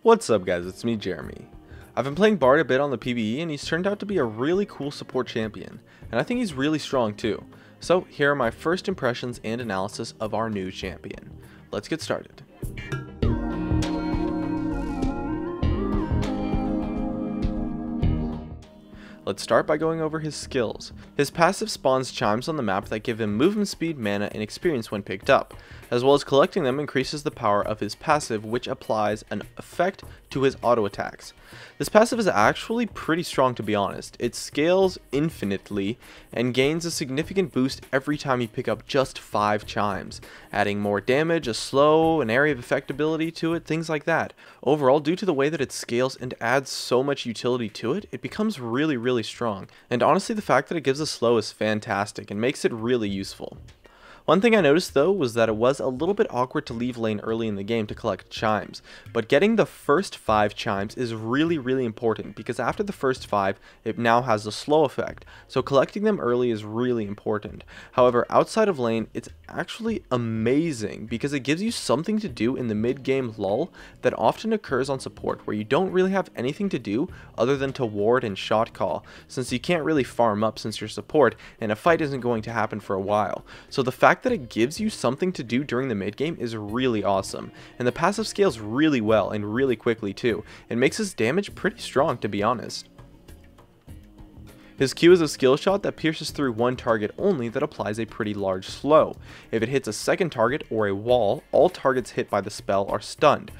What's up guys, it's me Jeremy. I've been playing Bard a bit on the PvE and he's turned out to be a really cool support champion, and I think he's really strong too. So here are my first impressions and analysis of our new champion. Let's get started. Let's start by going over his skills. His passive spawns chimes on the map that give him movement speed, mana, and experience when picked up, as well as collecting them increases the power of his passive, which applies an effect to his auto attacks. This passive is actually pretty strong, to be honest. It scales infinitely and gains a significant boost every time you pick up just 5 chimes, adding more damage, a slow, an area of effect ability to it, things like that. Overall, due to the way that it scales and adds so much utility to it, it becomes really strong. And honestly, the fact that it gives a slow is fantastic and makes it really useful. One thing I noticed though was that it was a little bit awkward to leave lane early in the game to collect chimes, but getting the first 5 chimes is really important because after the first 5 it now has a slow effect, so collecting them early is really important. However, outside of lane it's actually amazing because it gives you something to do in the mid-game lull that often occurs on support, where you don't really have anything to do other than to ward and shot call, since you can't really farm up since you're support and a fight isn't going to happen for a while. So the fact that it gives you something to do during the mid game is really awesome, and the passive scales really well and really quickly too. It makes his damage pretty strong, to be honest. His Q is a skill shot that pierces through one target only that applies a pretty large slow. If it hits a second target or a wall, all targets hit by the spell are stunned.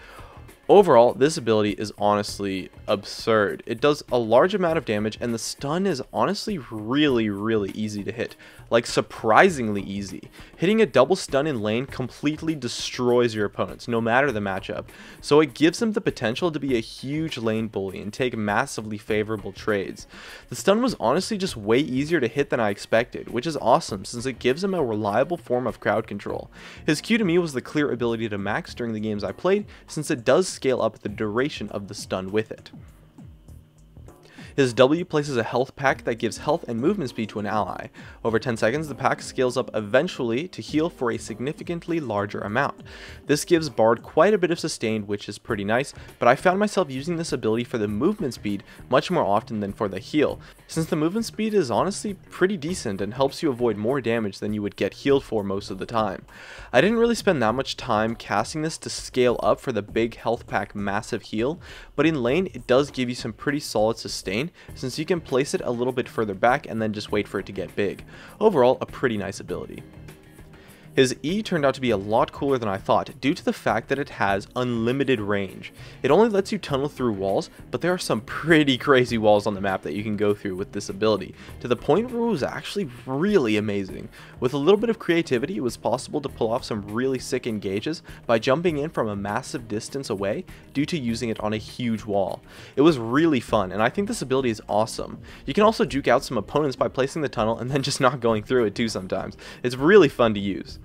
Overall, this ability is honestly absurd. It does a large amount of damage, and the stun is honestly really easy to hit. Like, surprisingly easy. Hitting a double stun in lane completely destroys your opponents, no matter the matchup. So it gives them the potential to be a huge lane bully and take massively favorable trades. The stun was honestly just way easier to hit than I expected, which is awesome since it gives him a reliable form of crowd control. His Q to me was the clear ability to max during the games I played, since it does scale up the duration of the stun with it. His W places a health pack that gives health and movement speed to an ally. Over 10 seconds, the pack scales up eventually to heal for a significantly larger amount. This gives Bard quite a bit of sustain, which is pretty nice, but I found myself using this ability for the movement speed much more often than for the heal, since the movement speed is honestly pretty decent and helps you avoid more damage than you would get healed for most of the time. I didn't really spend that much time casting this to scale up for the big health pack massive heal, but in lane it does give you some pretty solid sustain, since you can place it a little bit further back and then just wait for it to get big. Overall, a pretty nice ability. His E turned out to be a lot cooler than I thought, due to the fact that it has unlimited range. It only lets you tunnel through walls, but there are some pretty crazy walls on the map that you can go through with this ability, to the point where it was actually really amazing. With a little bit of creativity, it was possible to pull off some really sick engages by jumping in from a massive distance away due to using it on a huge wall. It was really fun, and I think this ability is awesome. You can also juke out some opponents by placing the tunnel and then just not going through it too sometimes. It's really fun to use.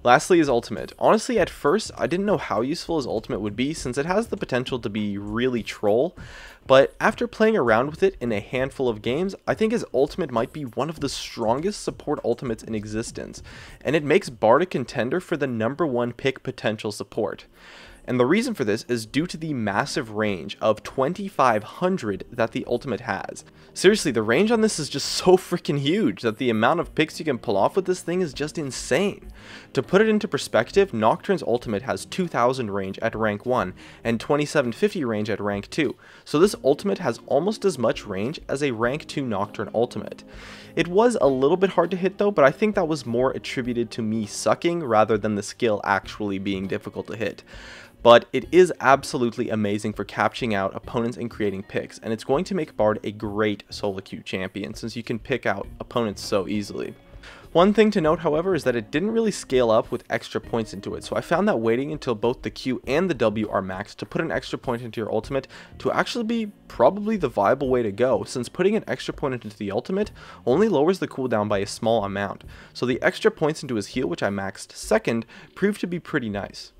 Lastly, his ultimate. Honestly, at first, I didn't know how useful his ultimate would be, since it has the potential to be really troll, but after playing around with it in a handful of games, I think his ultimate might be one of the strongest support ultimates in existence, and it makes Bard a contender for the #1 pick potential support. And the reason for this is due to the massive range of 2500 that the ultimate has. Seriously, the range on this is just so freaking huge that the amount of picks you can pull off with this thing is just insane. To put it into perspective, Nocturne's ultimate has 2000 range at rank 1 and 2750 range at rank 2, so this ultimate has almost as much range as a rank 2 Nocturne ultimate. It was a little bit hard to hit though, but I think that was more attributed to me sucking rather than the skill actually being difficult to hit. But it is absolutely amazing for catching out opponents and creating picks, and it's going to make Bard a great solo queue champion since you can pick out opponents so easily. One thing to note, however, is that it didn't really scale up with extra points into it, so I found that waiting until both the Q and the W are maxed to put an extra point into your ultimate to actually be probably the viable way to go, since putting an extra point into the ultimate only lowers the cooldown by a small amount, so the extra points into his heal, which I maxed second, proved to be pretty nice.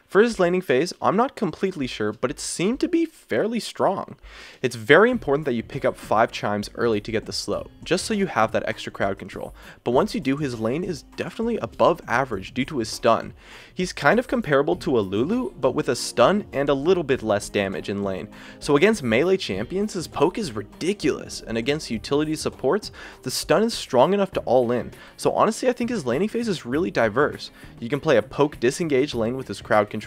For his laning phase, I'm not completely sure, but it seemed to be fairly strong. It's very important that you pick up 5 chimes early to get the slow, just so you have that extra crowd control, but once you do, his lane is definitely above average due to his stun. He's kind of comparable to a Lulu, but with a stun and a little bit less damage in lane. So against melee champions, his poke is ridiculous, and against utility supports, the stun is strong enough to all in. So honestly, I think his laning phase is really diverse. You can play a poke disengage lane with his crowd control,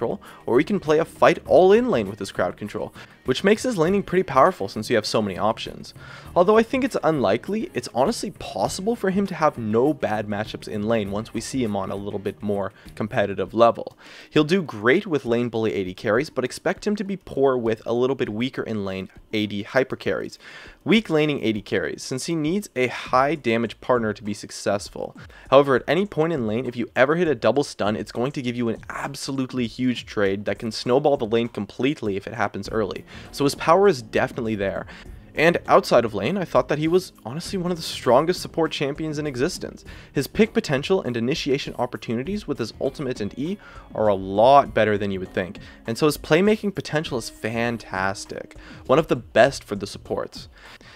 or you can play a fight all in lane with his crowd control, which makes his laning pretty powerful since you have so many options. Although I think it's unlikely, it's honestly possible for him to have no bad matchups in lane once we see him on a little bit more competitive level. He'll do great with lane bully AD carries, but expect him to be poor with a little bit weaker in lane AD hyper carries. Weak laning AD carries, since he needs a high damage partner to be successful. However, at any point in lane, if you ever hit a double stun, it's going to give you an absolutely huge trade that can snowball the lane completely if it happens early. So his power is definitely there. And outside of lane, I thought that he was honestly one of the strongest support champions in existence. His pick potential and initiation opportunities with his ultimate and E are a lot better than you would think, and so his playmaking potential is fantastic, one of the best for the supports.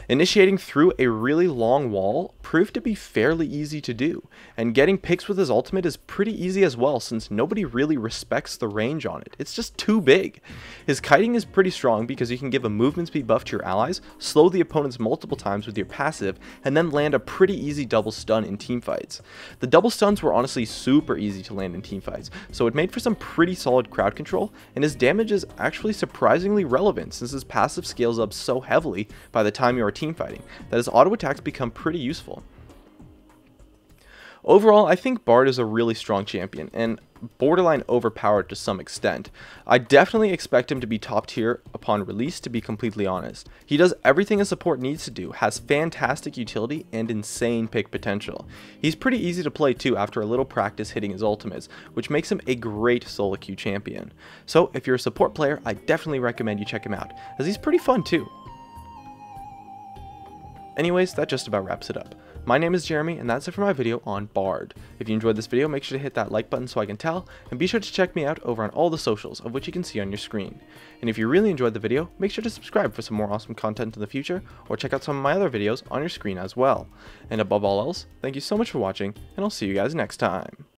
Initiating through a really long wall proved to be fairly easy to do, and getting picks with his ultimate is pretty easy as well since nobody really respects the range on it. It's just too big. His kiting is pretty strong because you can give a movement speed buff to your allies, slow the opponents multiple times with your passive, and then land a pretty easy double stun in teamfights. The double stuns were honestly super easy to land in teamfights, so it made for some pretty solid crowd control, and his damage is actually surprisingly relevant since his passive scales up so heavily by the time you are teamfighting that his auto attacks become pretty useful. Overall, I think Bard is a really strong champion, and borderline overpowered to some extent. I definitely expect him to be top tier upon release, to be completely honest. He does everything a support needs to do, has fantastic utility, and insane pick potential. He's pretty easy to play too after a little practice hitting his ultimates, which makes him a great solo queue champion. So if you're a support player, I definitely recommend you check him out, as he's pretty fun too. Anyways, that just about wraps it up. My name is Jeremy, and that's it for my video on Bard. If you enjoyed this video, make sure to hit that like button so I can tell, and be sure to check me out over on all the socials, of which you can see on your screen. And if you really enjoyed the video, make sure to subscribe for some more awesome content in the future, or check out some of my other videos on your screen as well. And above all else, thank you so much for watching, and I'll see you guys next time.